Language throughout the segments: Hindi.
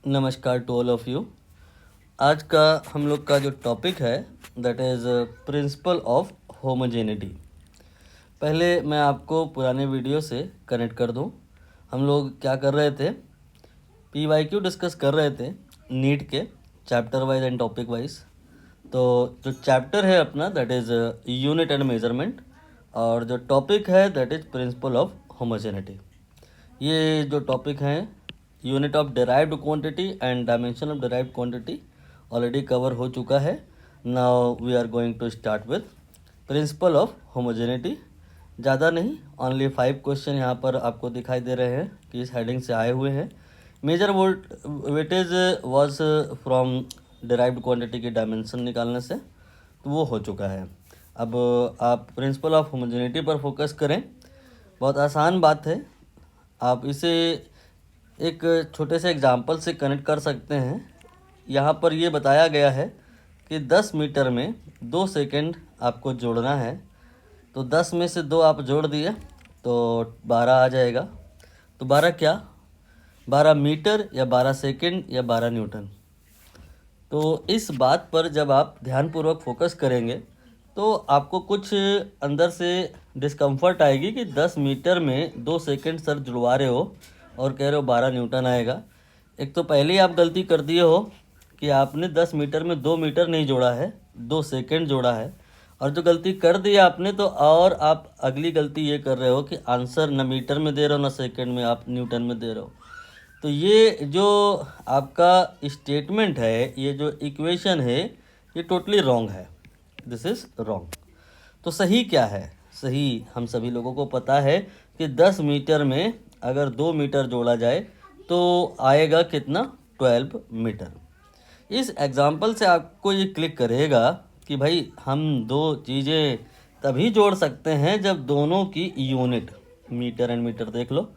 नमस्कार टू ऑल ऑफ यू। आज का हम लोग का जो टॉपिक है that is principle of homogeneity. पहले मैं आपको पुराने वीडियो से कनेक्ट कर दूं। हम लोग क्या कर रहे थे, PYQ डिस्कस कर रहे थे नीट के chapter wise and topic wise. तो जो चैप्टर है अपना that is unit and measurement, और जो टॉपिक है that is principle of homogeneity. ये जो टॉपिक हैं unit of derived quantity and dimension of derived quantity already cover हो चुका है। Now we are going to start with principle of homogeneity. ज़्यादा नहीं, ओनली 5 क्वेश्चन यहाँ पर आपको दिखाई दे रहे हैं कि इस हेडिंग से आए हुए हैं। Major weightage was from derived quantity की डायमेंशन निकालने से, तो वो हो चुका है। अब आप प्रिंसिपल ऑफ होमोजेनिटी पर फोकस करें। बहुत आसान बात है, आप इसे एक छोटे से एग्जाम्पल से कनेक्ट कर सकते हैं। यहाँ पर ये बताया गया है कि 10 मीटर में 2 सेकंड आपको जोड़ना है। तो 10 में से 2 आप जोड़ दिए तो 12 आ जाएगा। तो 12 क्या, 12 मीटर या 12 सेकंड या 12 न्यूटन। तो इस बात पर जब आप ध्यानपूर्वक फोकस करेंगे तो आपको कुछ अंदर से डिस्कम्फर्ट आएगी कि 10 मीटर में 2 सेकंड सर जुड़वा रहे हो और कह रहे हो 12 न्यूटन आएगा। एक तो पहले ही आप गलती कर दिए हो कि आपने 10 मीटर में 2 मीटर नहीं जोड़ा है, 2 सेकंड जोड़ा है। और जो गलती कर दी आपने, तो और आप अगली गलती ये कर रहे हो कि आंसर न मीटर में दे रहे हो न सेकंड में, आप न्यूटन में दे रहे हो। तो ये जो आपका स्टेटमेंट है, ये जो इक्वेशन है, ये टोटली रॉन्ग है। This is wrong. तो सही क्या है? सही हम सभी लोगों को पता है कि 10 मीटर में अगर 2 मीटर जोड़ा जाए तो आएगा कितना, 12 मीटर। इस एग्जाम्पल से आपको ये क्लिक करेगा कि भाई हम दो चीज़ें तभी जोड़ सकते हैं जब दोनों की यूनिट, मीटर एंड मीटर देख लो,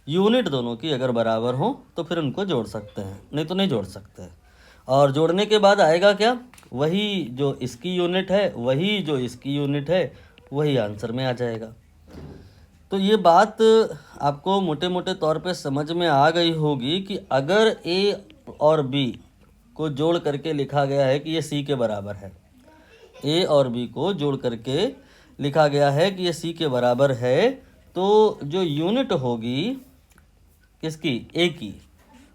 यूनिट दोनों की अगर बराबर हो तो फिर उनको जोड़ सकते हैं, नहीं तो नहीं जोड़ सकते। और जोड़ने के बाद आएगा क्या, वही जो इसकी यूनिट है वही जो इसकी यूनिट है, वही आंसर में आ जाएगा। तो ये बात आपको मोटे मोटे तौर पे समझ में आ गई होगी कि अगर ए और बी को जोड़ करके लिखा गया है कि ये सी के बराबर है, ए और बी को जोड़ करके लिखा गया है कि ये सी के बराबर है, तो जो यूनिट होगी किसकी, ए की,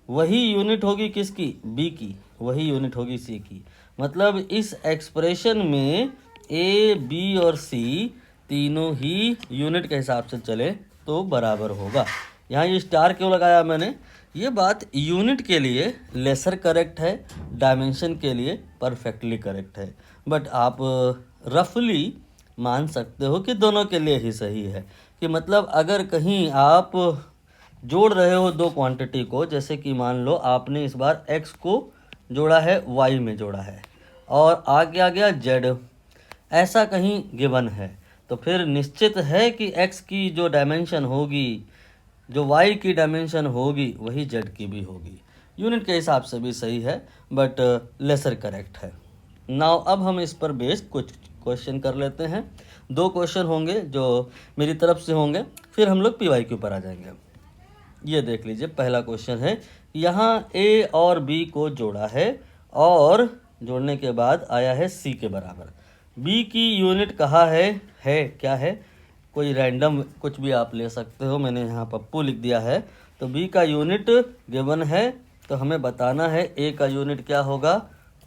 वही यूनिट होगी किसकी, बी की, वही यूनिट होगी सी की। मतलब इस एक्सप्रेशन में ए बी और सी तीनों ही यूनिट के हिसाब से चले तो बराबर होगा। यहाँ ये स्टार क्यों लगाया मैंने, ये बात यूनिट के लिए लेसर करेक्ट है, डायमेंशन के लिए परफेक्टली करेक्ट है। बट आप रफली मान सकते हो कि दोनों के लिए ही सही है। कि मतलब अगर कहीं आप जोड़ रहे हो दो क्वांटिटी को, जैसे कि मान लो आपने इस बार x को जोड़ा है y में जोड़ा है और आगे आ गया z, ऐसा कहीं गिवन है, तो फिर निश्चित है कि x की जो डायमेंशन होगी, जो y की डायमेंशन होगी, वही z की भी होगी। यूनिट के हिसाब से भी सही है बट लेसर करेक्ट है। नाउ अब हम इस पर बेस्ड कुछ क्वेश्चन कर लेते हैं। 2 क्वेश्चन होंगे जो मेरी तरफ से होंगे, फिर हम लोग PYQ पर आ जाएंगे। ये देख लीजिए, पहला क्वेश्चन है, यहाँ ए और बी को जोड़ा है और जोड़ने के बाद आया है सी के बराबर। बी की यूनिट कहाँ है क्या है, कोई रैंडम कुछ भी आप ले सकते हो, मैंने यहाँ पप्पू लिख दिया है। तो बी का यूनिट गिवन है, तो हमें बताना है ए का यूनिट क्या होगा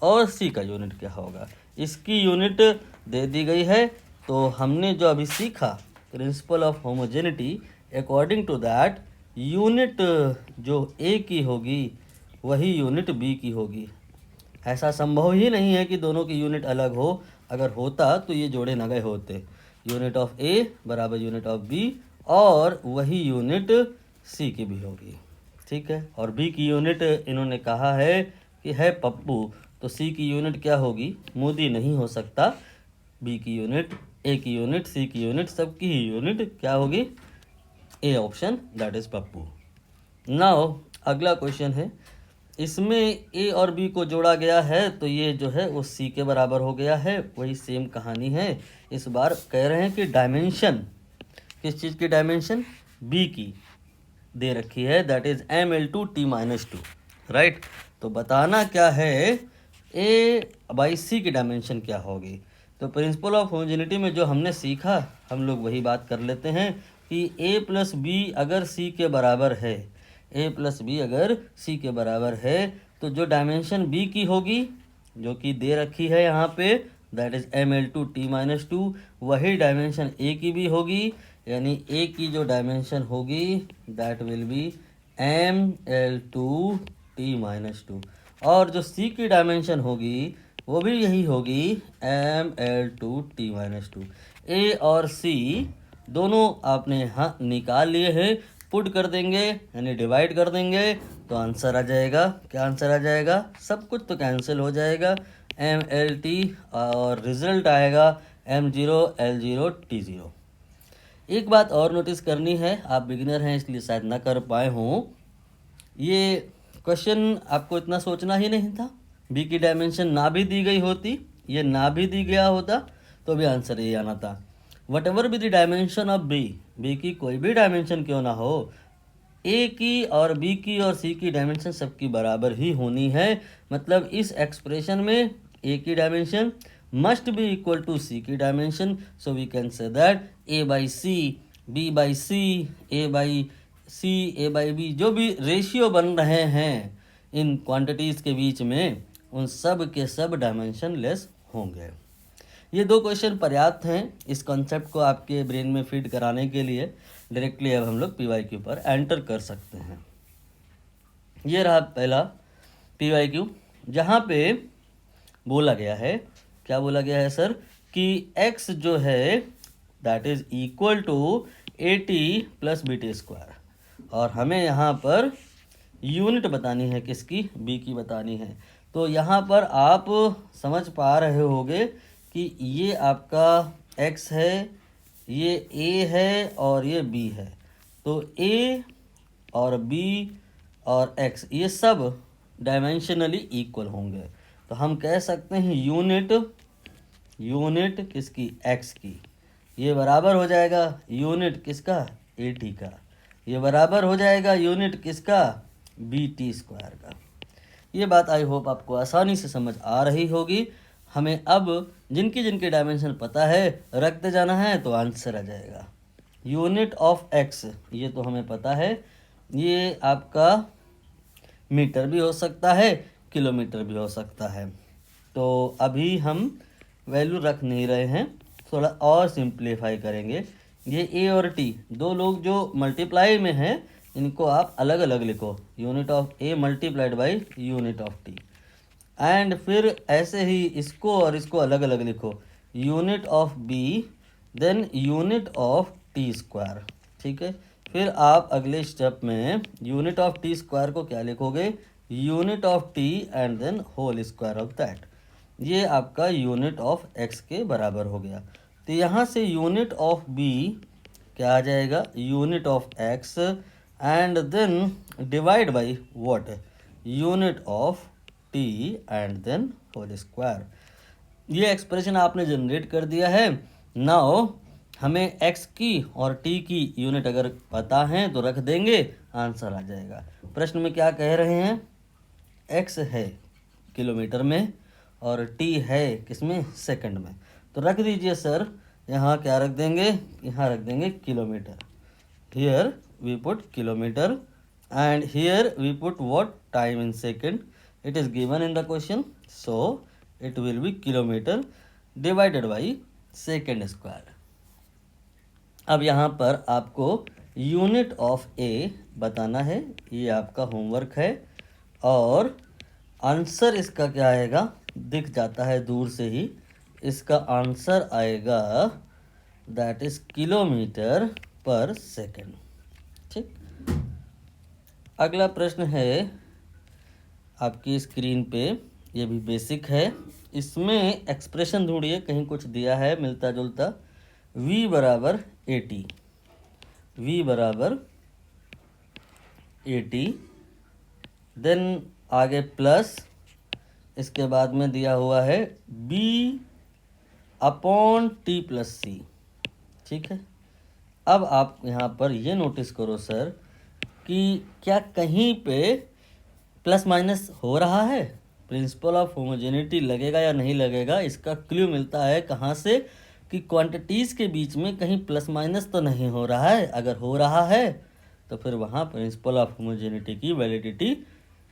और सी का यूनिट क्या होगा। इसकी यूनिट दे दी गई है, तो हमने जो अभी सीखा principle of homogeneity, according to that unit जो ए की होगी वही यूनिट बी की होगी। ऐसा संभव ही नहीं है कि दोनों की यूनिट अलग हो, अगर होता तो ये जोड़े न गए होते। यूनिट ऑफ ए बराबर यूनिट ऑफ बी, और वही यूनिट सी की भी होगी, ठीक है। और बी की यूनिट इन्होंने कहा है कि है पप्पू, तो सी की यूनिट क्या होगी, मोदी नहीं हो सकता। बी की यूनिट, ए की यूनिट, सी की यूनिट, सबकी ही यूनिट क्या होगी, A option, that is Pappu. Now अगला क्वेश्चन है, इसमें ए और बी को जोड़ा गया है तो ये जो है वो सी के बराबर हो गया है। वही सेम कहानी है, इस बार कह रहे हैं कि डायमेंशन, किस चीज़ की डायमेंशन, बी की दे रखी है, दैट इज ML2T-2। राइट। तो बताना क्या है, ए बाई सी की डायमेंशन क्या होगी। तो प्रिंसिपल ऑफ होमोजेनिटी में जो हमने सीखा हम लोग वही बात कर लेते हैं कि ए प्लस बी अगर सी के बराबर है, ए प्लस बी अगर सी के बराबर है तो जो डायमेंशन बी की होगी जो कि दे रखी है यहाँ पे, दैट इज ML2T-2, वही डायमेंशन ए की भी होगी, यानी ए की जो डायमेंशन होगी दैट विल बी ML2T-2, और जो सी की डायमेंशन होगी वो भी यही होगी ML2T-2। ए और सी दोनों आपने यहाँ निकाल लिए हैं, पुट कर देंगे यानी डिवाइड कर देंगे तो आंसर आ जाएगा। क्या आंसर आ जाएगा, सब कुछ तो कैंसिल हो जाएगा, MLT, और रिजल्ट आएगा M0L0T0। एक बात और नोटिस करनी है, आप बिगिनर हैं इसलिए शायद ना कर पाए हों, ये क्वेश्चन आपको इतना सोचना ही नहीं था। बी की डायमेंशन ना भी दी गई होती, ये ना भी दी गया होता तो भी आंसर ये आना था। Whatever be the dimension of B, B की कोई भी डायमेंशन क्यों ना हो, ए की और बी की और सी की डायमेंशन सबकी बराबर ही होनी है। मतलब इस एक्सप्रेशन में ए की dimension must be equal to C की dimension, so we can say that A by C, B by C, A by C, A by B, जो भी रेशियो बन रहे हैं इन क्वांटिटीज़ के बीच में उन सब के सब डायमेंशन लेस होंगे। ये दो क्वेश्चन पर्याप्त हैं इस कॉन्सेप्ट को आपके ब्रेन में फीड कराने के लिए। डायरेक्टली अब हम लोग PYQ पर एंटर कर सकते हैं। ये रहा पहला PYQ, जहाँ पे बोला गया है, क्या बोला गया है सर, कि x जो है that is equal to AT plus BT², और हमें यहाँ पर यूनिट बतानी है, किसकी, b की बतानी है। तो यहाँ पर आप समझ पा रहे होगे कि ये आपका x है, ये a है और ये b है। तो a और b और x ये सब डायमेंशनली इक्वल होंगे, तो हम कह सकते हैं यूनिट किसकी, x की, ये बराबर हो जाएगा यूनिट किसका, AT का, ये बराबर हो जाएगा यूनिट किसका, BT² का। ये बात आई होप आपको आसानी से समझ आ रही होगी। हमें अब जिनकी जिनकी डायमेंशन पता है रखते जाना है तो आंसर आ जाएगा। यूनिट ऑफ x ये तो हमें पता है, ये आपका मीटर भी हो सकता है, किलोमीटर भी हो सकता है। तो अभी हम वैल्यू रख नहीं रहे हैं, थोड़ा और सिंप्लीफाई करेंगे। ये a और t दो लोग जो मल्टीप्लाई में हैं इनको आप अलग अलग लिखो, unit of a multiplied by unit of t, and फिर ऐसे ही इसको और इसको अलग अलग लिखो, unit of b then unit of T²। ठीक है, फिर आप अगले स्टेप में यूनिट ऑफ T² को क्या लिखोगे, unit of t and then whole square of that. ये आपका यूनिट ऑफ x के बराबर हो गया। तो यहाँ से यूनिट ऑफ b क्या आ जाएगा, unit of x and then divide by what, unit of t and then whole square. ये एक्सप्रेशन आपने जनरेट कर दिया है। नाउ हमें x की और t की यूनिट अगर पता है तो रख देंगे, आंसर आ जाएगा। प्रश्न में क्या कह रहे हैं, x है किलोमीटर में और t है किसमें, सेकंड में। तो रख दीजिए सर, यहाँ क्या रख देंगे, यहाँ रख देंगे kilometre. Here we put kilometre and here we put what, time in second. It is given in the question, so it will be kilometre divided by second square. अब यहाँ पर आपको यूनिट ऑफ a बताना है, ये आपका होमवर्क है, और आंसर इसका क्या आएगा, दिख जाता है दूर से ही, इसका आंसर आएगा दैट इज किलोमीटर पर सेकंड। ठीक, अगला प्रश्न है आपकी स्क्रीन पे, ये भी बेसिक है, इसमें एक्सप्रेशन ढूंढिए, कहीं कुछ दिया है मिलता जुलता। v बराबर AT, v बराबर AT, देन आगे प्लस, इसके बाद में दिया हुआ है b upon t plus c। ठीक है, अब आप यहाँ पर ये नोटिस करो सर कि क्या कहीं पे प्लस माइनस हो रहा है, प्रिंसिपल ऑफ होमोजेनिटी लगेगा या नहीं लगेगा, इसका क्लू मिलता है कहाँ से, कि क्वांटिटीज़ के बीच में कहीं प्लस माइनस तो नहीं हो रहा है। अगर हो रहा है तो फिर वहाँ प्रिंसिपल ऑफ होमोजेनिटी की वैलिडिटी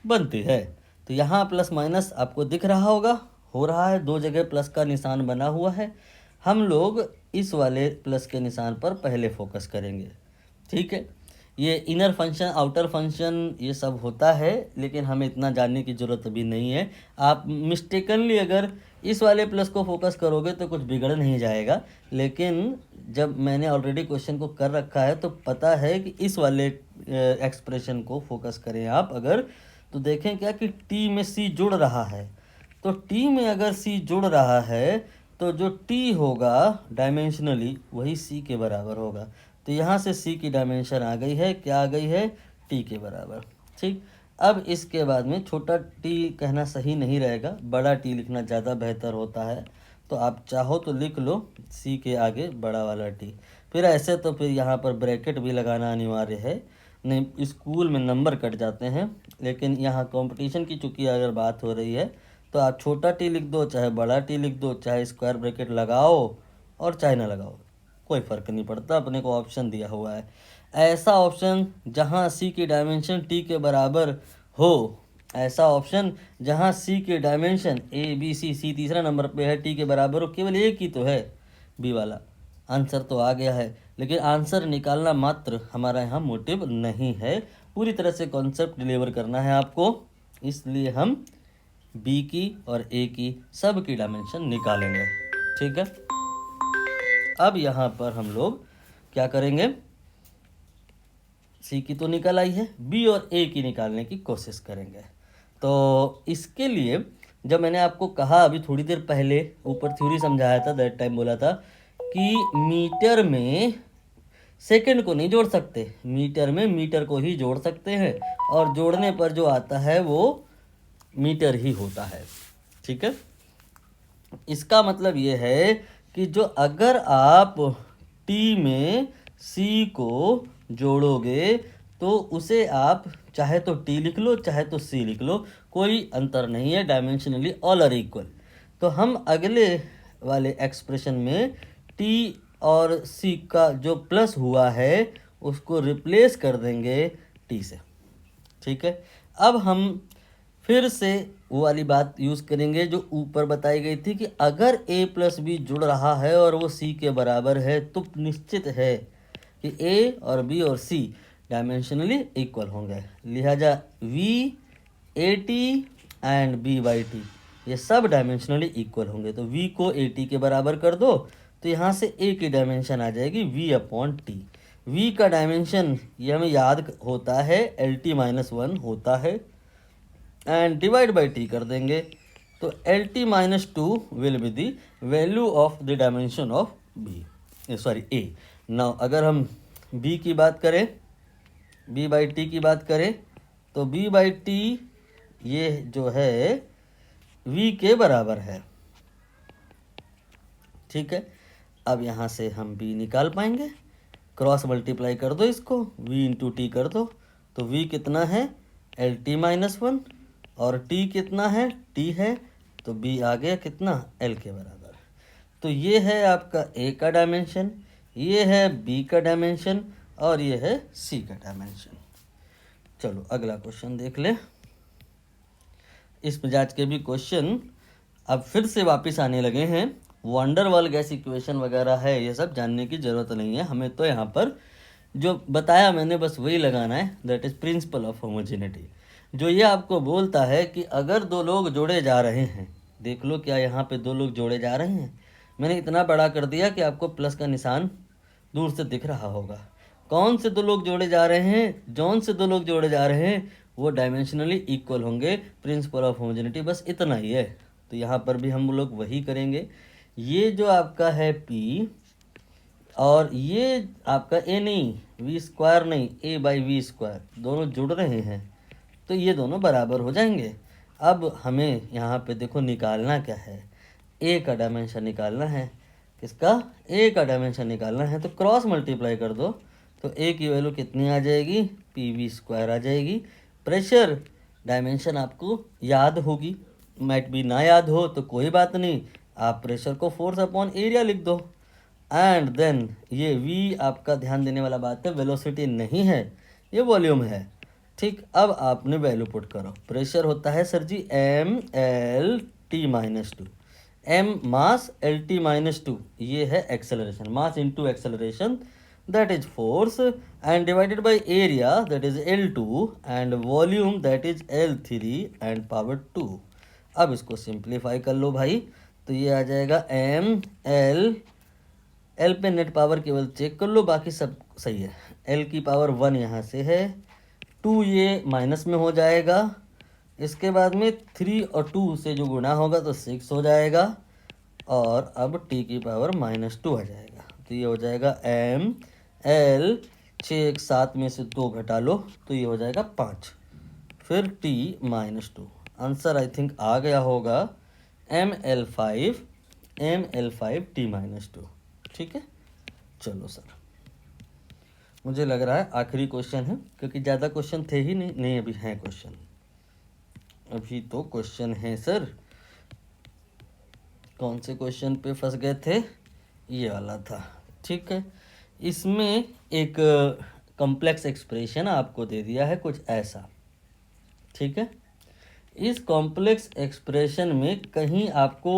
बनती है। तो यहाँ प्लस माइनस आपको दिख रहा होगा, हो रहा है, दो जगह प्लस का निशान बना हुआ है। हम लोग इस वाले प्लस के निशान पर पहले फोकस करेंगे, ठीक है। ये इनर फंक्शन आउटर फंक्शन ये सब होता है, लेकिन हमें इतना जानने की ज़रूरत अभी नहीं है। आप मिस्टेकनली अगर इस वाले प्लस को फोकस करोगे तो कुछ बिगड़ नहीं जाएगा, लेकिन जब मैंने ऑलरेडी क्वेश्चन को कर रखा है तो पता है कि इस वाले एक्सप्रेशन को फोकस करें आप अगर, तो देखें क्या कि टी में सी जुड़ रहा है। तो टी में अगर सी जुड़ रहा है तो जो टी होगा डायमेंशनली वही सी के बराबर होगा। तो यहाँ से सी की डायमेंशन आ गई है, क्या आ गई है, टी के बराबर, ठीक। अब इसके बाद में छोटा टी कहना सही नहीं रहेगा, बड़ा टी लिखना ज़्यादा बेहतर होता है। तो आप चाहो तो लिख लो सी के आगे बड़ा वाला टी। फिर ऐसे तो फिर यहाँ पर ब्रैकेट भी लगाना अनिवार्य है, नहीं स्कूल में नंबर कट जाते हैं, लेकिन यहाँ कंपटीशन की चूँकि अगर बात हो रही है तो आप छोटा टी लिख दो चाहे बड़ा टी लिख दो, चाहे स्क्वायर ब्रैकेट लगाओ और चाहे ना लगाओ, कोई फ़र्क नहीं पड़ता, अपने को ऑप्शन दिया हुआ है। ऐसा ऑप्शन जहां सी की डायमेंशन टी के बराबर हो, ऐसा ऑप्शन जहां सी के डायमेंशन ए बी सी तीसरा नंबर पे है, टी के बराबर हो, केवल एक ही तो है, बी वाला। आंसर तो आ गया है, लेकिन आंसर निकालना मात्र हमारा यहाँ मोटिव नहीं है, पूरी तरह से कॉन्सेप्ट डिलीवर करना है आपको, इसलिए हम बी की और ए की सब की डायमेंशन निकालेंगे, ठीक है। अब यहाँ पर हम लोग क्या करेंगे, सी की तो निकल आई है, बी और ए की निकालने की कोशिश करेंगे। तो इसके लिए जब मैंने आपको कहा अभी थोड़ी देर पहले ऊपर थ्योरी समझाया था, दैट टाइम बोला था कि मीटर में सेकंड को नहीं जोड़ सकते, मीटर में मीटर को ही जोड़ सकते हैं, और जोड़ने पर जो आता है वो मीटर ही होता है, ठीक है। इसका मतलब ये है कि जो अगर आप टी में सी को जोड़ोगे तो उसे आप चाहे तो टी लिख लो चाहे तो सी लिख लो, कोई अंतर नहीं है, डायमेंशनली ऑल आर इक्वल। तो हम अगले वाले एक्सप्रेशन में टी और सी का जो प्लस हुआ है उसको रिप्लेस कर देंगे टी से, ठीक है। अब हम फिर से वो वाली बात यूज़ करेंगे जो ऊपर बताई गई थी कि अगर a प्लस बी जुड़ रहा है और वो c के बराबर है तो निश्चित है कि a और b और c डायमेंशनली इक्वल होंगे, लिहाजा v a t and b by T ये सब डायमेंशनली इक्वल होंगे। तो v को a t के बराबर कर दो तो यहाँ से a की डायमेंशन आ जाएगी v अपॉन टी। v का डायमेंशन ये हमें याद होता है LT-1 होता है, एंड डिवाइड बाई टी कर देंगे तो LT-2 will be the value of the dimension of B, sorry A. Now अगर हम b की बात करें, b बाई टी की बात करें तो b बाई टी ये जो है v के बराबर है, ठीक है। अब यहाँ से हम b निकाल पाएंगे, क्रॉस मल्टीप्लाई कर दो इसको, v इंटू टी कर दो तो v कितना है LT-1 और t कितना है t है, तो b आ गया कितना l के बराबर। तो ये है आपका a का डायमेंशन, ये है b का डायमेंशन और ये है c का डायमेंशन। चलो अगला क्वेश्चन देख ले। इस मिजाज के भी क्वेश्चन अब फिर से वापस आने लगे हैं, वंडर वाल गैस इक्वेशन वगैरह है, ये सब जानने की ज़रूरत नहीं है हमें, तो यहाँ पर जो बताया मैंने बस वही लगाना है, that is principle of homogeneity, जो ये आपको बोलता है कि अगर दो लोग जोड़े जा रहे हैं, देख लो क्या यहाँ पे दो लोग जोड़े जा रहे हैं, मैंने इतना बड़ा कर दिया कि आपको प्लस का निशान दूर से दिख रहा होगा। कौन से दो लोग जोड़े जा रहे हैं, जौन से दो लोग जोड़े जा रहे हैं वो डायमेंशनली इक्वल होंगे, प्रिंसिपल ऑफ होमोजेनिटी बस इतना ही है। तो यहाँ पर भी हम लोग वही करेंगे, ये जो आपका है P और ये आपका A नहीं, V स्क्वायर नहीं, A बाई वी स्क्वायर दोनों जुड़ रहे हैं तो ये दोनों बराबर हो जाएंगे। अब हमें यहाँ पे देखो निकालना क्या है, A का डायमेंशन निकालना है, किसका, A का डायमेंशन निकालना है, तो क्रॉस मल्टीप्लाई कर दो तो A की वैल्यू कितनी आ जाएगी, PV स्क्वायर आ जाएगी। प्रेशर डायमेंशन आपको याद होगी, मैट भी ना याद हो तो कोई बात नहीं, आप प्रेशर को फोर्स अपॉन एरिया लिख दो। एंड देन ये v आपका ध्यान देने वाला बात है, वेलोसिटी नहीं है, ये वॉल्यूम है। ठीक, अब आपने वैल्यू पुट करो। प्रेशर होता है सर जी m/L/t-2, m मास L/t-2, ये है acceleration, mass into acceleration that is force, and divided by area that is L2, and volume that is L3 and power 2। अब इसको सिंप्लीफाई कर लो भाई, तो ये आ जाएगा एल पे नेट पावर केवल चेक कर लो, बाकी सब सही है। एल की पावर 1 यहाँ से है, 2 ये माइनस में हो जाएगा, इसके बाद में 3 और 2 से जो गुणा होगा तो 6 हो जाएगा, और अब टी की पावर -2 आ जाएगा, तो ये हो जाएगा ml, 6 7 में से 2 घटा लो तो ये हो जाएगा 5, फिर t-2। आंसर आई थिंक आ गया होगा ml5 t-2। ठीक है, चलो सर, मुझे लग रहा है आखिरी क्वेश्चन है, क्योंकि ज़्यादा क्वेश्चन थे ही नहीं अभी हैं क्वेश्चन, अभी तो क्वेश्चन हैं सर। कौन से क्वेश्चन पे फंस गए थे, ये वाला था। ठीक है, इसमें एक कॉम्प्लेक्स एक्सप्रेशन आपको दे दिया है कुछ ऐसा। ठीक है, इस कॉम्प्लेक्स एक्सप्रेशन में कहीं आपको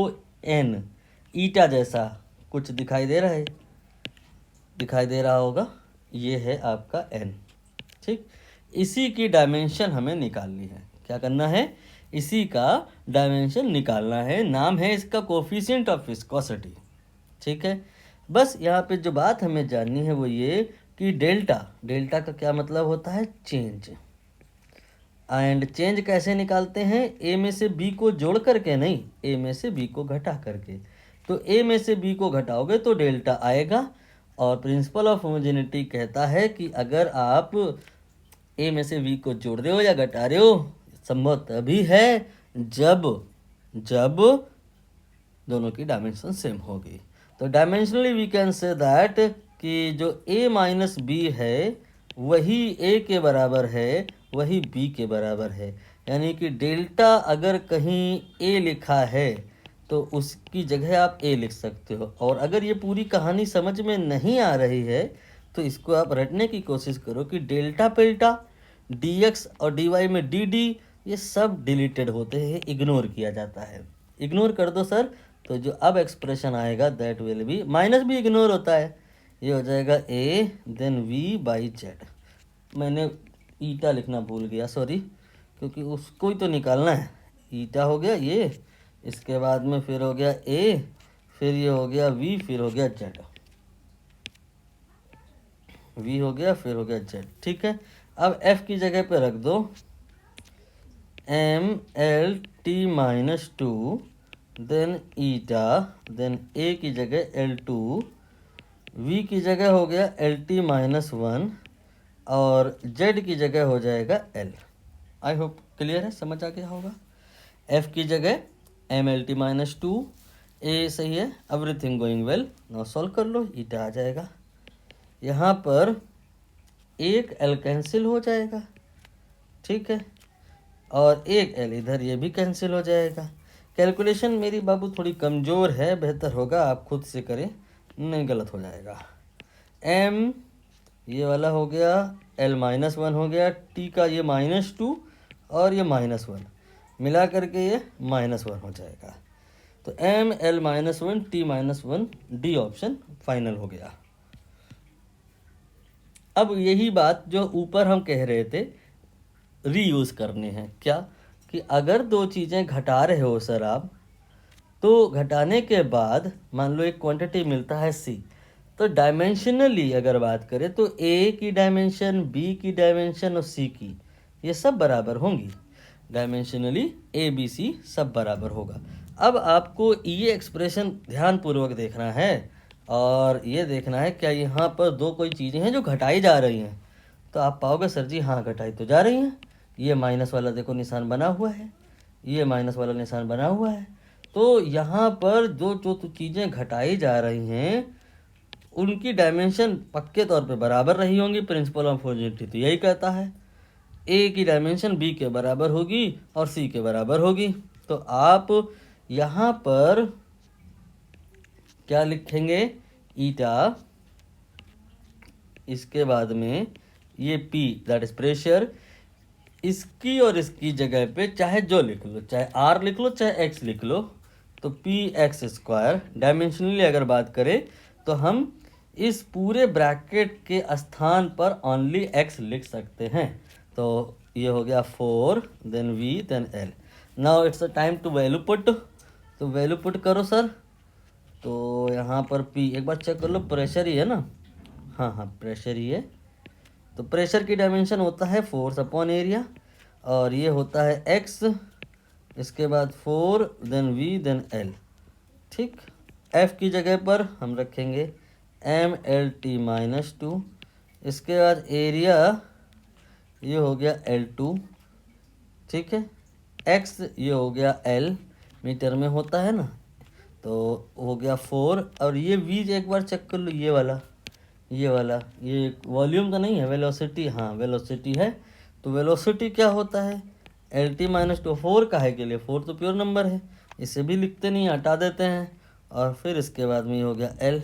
n ईटा जैसा कुछ दिखाई दे रहा है, दिखाई दे रहा होगा, ये है आपका n। ठीक, इसी की डायमेंशन हमें निकालनी है। क्या करना है, इसी का डायमेंशन निकालना है, नाम है इसका कोफिशिएंट ऑफ विस्कोसिटी। ठीक है, बस यहाँ पे जो बात हमें जाननी है वो ये कि डेल्टा का क्या मतलब होता है, चेंज। एंड चेंज कैसे निकालते हैं, ए में से बी को जोड़ करके नहीं, ए में से बी को घटा करके। तो ए में से बी को घटाओगे तो डेल्टा आएगा, और प्रिंसिपल ऑफ होमोजेनिटी कहता है कि अगर आप ए में से बी को जोड़ रहे हो या घटा रहे हो, संभव तभी है जब दोनों की डायमेंशन सेम होगी। तो dimensionally we can say that कि जो a माइनस बी है वही a के बराबर है, वही b के बराबर है। यानी कि डेल्टा अगर कहीं a लिखा है तो उसकी जगह आप a लिख सकते हो। और अगर ये पूरी कहानी समझ में नहीं आ रही है तो इसको आप रटने की कोशिश करो कि डेल्टा पेल्टा, dx और dy में dd, ये सब डिलीटेड होते हैं, इग्नोर किया जाता है। इग्नोर कर दो सर, तो जो अब एक्सप्रेशन आएगा दैट विल बी, माइनस भी इग्नोर होता है, ये हो जाएगा a देन v/z। मैंने ईटा लिखना भूल गया, सॉरी, क्योंकि उसको ही तो निकालना है। ईटा हो गया ये, इसके बाद में फिर हो गया a, फिर ये हो गया v, फिर हो गया z, v हो गया फिर हो गया z। ठीक है, अब f की जगह पे रख दो mL/t-2, then eta, then a की जगह L2, v की जगह हो गया L/t-1, और z की जगह हो जाएगा L। आई होप क्लियर है, समझ आ गया होगा। f की जगह mL/t-2, a सही है, everything going well. Now solve कर लो, ईटा आ जाएगा, यहाँ पर एक L कैंसिल हो जाएगा। ठीक है, और एक L इधर, ये भी कैंसिल हो जाएगा। कैलकुलेशन मेरी बाबू थोड़ी कमज़ोर है, बेहतर होगा आप खुद से करें, नहीं गलत हो जाएगा। m ये वाला हो गया, L-1 हो गया, t का ये -2 और ये -1 मिला करके ये -1 हो जाएगा। तो mL-1 t-1 D option final हो गया। अब यही बात जो ऊपर हम कह रहे थे रीयूज़ करने हैं, क्या कि अगर दो चीज़ें घटा रहे हो सर आप, तो घटाने के बाद मान लो एक क्वांटिटी मिलता है c, तो डायमेंशनली अगर बात करें तो a की डायमेंशन, b की डायमेंशन और c की, ये सब बराबर होंगी। डायमेंशनली a b c सब बराबर होगा। अब आपको ये एक्सप्रेशन ध्यानपूर्वक देखना है, और ये देखना है क्या यहाँ पर दो कोई चीज़ें हैं जो घटाई जा रही हैं। तो आप पाओगे सर जी हाँ घटाई तो जा रही हैं, ये माइनस वाला देखो निशान बना हुआ है, ये माइनस वाला निशान बना हुआ है। तो यहाँ पर जो चीज़ें घटाई जा रही हैं उनकी डायमेंशन पक्के तौर पे बराबर रही होंगी। प्रिंसिपल ऑफ होमोजेनिटी तो यही कहता है। ए की डायमेंशन बी के बराबर होगी और सी के बराबर होगी। तो आप यहाँ पर क्या लिखेंगे, ईटा, इसके बाद में ये पी दैट इज प्रेशर, इसकी और इसकी जगह पे चाहे जो लिख लो, चाहे आर लिख लो चाहे एक्स लिख लो, तो पी एक्स स्क्वायर। डायमेंशनली अगर बात करें तो हम इस पूरे ब्रैकेट के स्थान पर ओनली एक्स लिख सकते हैं। तो ये हो गया 4 then we then L. Now it's a time to value put. तो वैल्यू पुट करो सर। तो यहाँ पर पी एक बार चेक कर लो, प्रेशर ही है ना, हाँ हाँ प्रेशर ही है। तो प्रेशर की डायमेंशन होता है फोर्स अपॉन एरिया, और ये होता है एक्स, इसके बाद 4 देन वी देन एल। ठीक, एफ की जगह पर हम रखेंगे MLT-2, इसके बाद एरिया ये हो गया L2, ठीक है। एक्स ये हो गया L, मीटर में होता है ना, तो हो गया 4, और ये वी एक बार चेक कर लो, ये वाला ये वॉल्यूम का नहीं है, वेलोसिटी, हाँ वेलोसिटी है। तो वेलोसिटी क्या होता है, LT-2, 4 काहे के लिए, 4 तो प्योर नंबर है, इसे भी लिखते नहीं, हटा देते हैं। और फिर इसके बाद में ये हो गया L।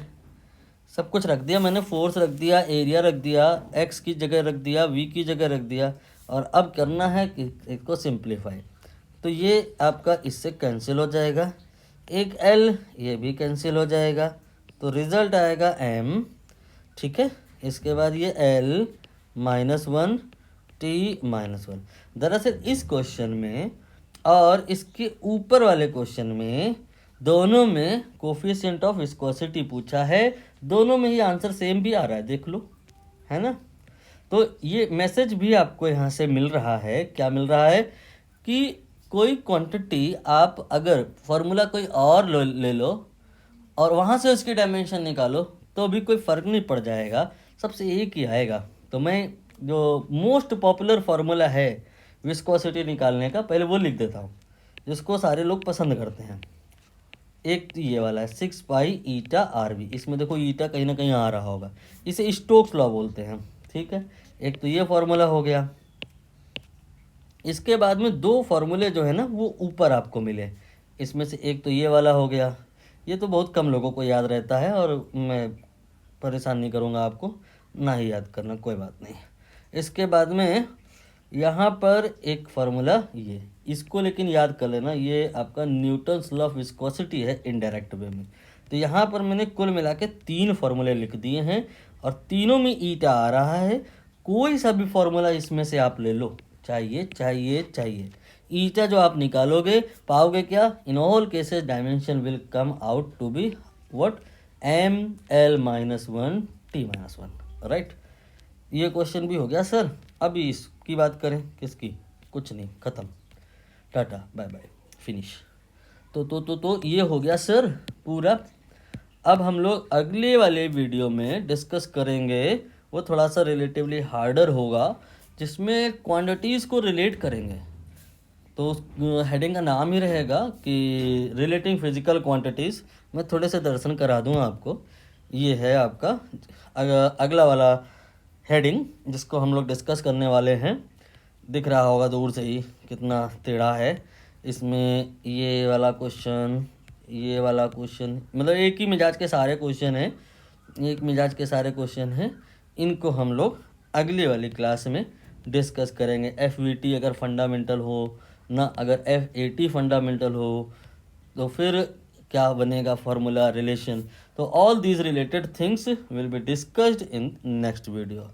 सब कुछ रख दिया मैंने, फोर्स रख दिया, एरिया रख दिया, एक्स की जगह रख दिया, वी की जगह रख दिया, और अब करना है कि इसको सिंप्लीफाई। तो ये आपका इससे कैंसिल हो जाएगा, एक L ये भी कैंसिल हो जाएगा, तो रिजल्ट आएगा M, ठीक है। इसके बाद ये L-1 T-1। दरअसल इस क्वेश्चन में और इसके ऊपर वाले क्वेश्चन में दोनों में कोफिशिएंट ऑफ विस्कोसिटी पूछा है, दोनों में ही आंसर सेम भी आ रहा है, देख लो, है ना। तो ये मैसेज भी आपको यहाँ से मिल रहा है, क्या मिल रहा है कि कोई क्वांटिटी आप अगर फॉर्मूला कोई और ले लो और वहाँ से उसकी डायमेंशन निकालो तो भी कोई फ़र्क नहीं पड़ जाएगा, सबसे एक ही आएगा। तो मैं जो मोस्ट पॉपुलर फार्मूला है विस्कोसिटी निकालने का, पहले वो लिख देता हूँ जिसको सारे लोग पसंद करते हैं। एक तो ये वाला है 6 पाई ईटा आर वी, इसमें देखो ईटा कहीं ना कहीं आ रहा होगा, इसे स्टोक्स लॉ बोलते हैं, ठीक है। एक तो ये फार्मूला हो गया, इसके बाद में दो फार्मूले जो है ना वो ऊपर आपको मिले, इसमें से एक तो ये वाला हो गया, ये तो बहुत कम लोगों को याद रहता है और मैं परेशान नहीं करूँगा आपको, ना ही याद करना, कोई बात नहीं। इसके बाद में यहाँ पर एक फार्मूला ये, इसको लेकिन याद कर लेना, ये आपका न्यूटन्स लॉ ऑफ विस्कोसिटी है इनडायरेक्ट वे में। तो यहाँ पर मैंने कुल मिला के 3 फार्मूले लिख दिए हैं और तीनों में ईटा आ रहा है। कोई सा भी फार्मूला इसमें से आप ले लो, चाहिए ईटा जो आप निकालोगे पाओगे क्या, in all cases dimension will come out to be what, ML-1 T-1, right. ये क्वेश्चन भी हो गया सर। अभी इसकी बात करें, किसकी, कुछ नहीं, ख़त्म, टाटा बाय बाय, फिनिश। तो ये हो गया सर पूरा। अब हम लोग अगले वाले वीडियो में डिस्कस करेंगे, वो थोड़ा सा रिलेटिवली हार्डर होगा, जिसमें क्वांटिटीज़ को रिलेट करेंगे। तो हेडिंग का नाम ही रहेगा कि रिलेटिंग फिजिकल क्वांटिटीज़। मैं थोड़े से दर्शन करा दूँ आपको। ये है आपका अगला वाला हेडिंग जिसको हम लोग डिस्कस करने वाले हैं। दिख रहा होगा दूर से ही कितना टेढ़ा है। इसमें ये वाला क्वेश्चन, ये वाला क्वेश्चन, मतलब एक ही मिजाज के सारे क्वेश्चन हैं, एक मिजाज के सारे क्वेश्चन हैं। इनको हम लोग अगली वाली क्लास में डिस्कस करेंगे। FVT अगर फंडामेंटल हो ना, अगर FAT फंडामेंटल हो तो फिर क्या बनेगा फार्मूला, रिलेशन। तो all these related things will be discussed in next video.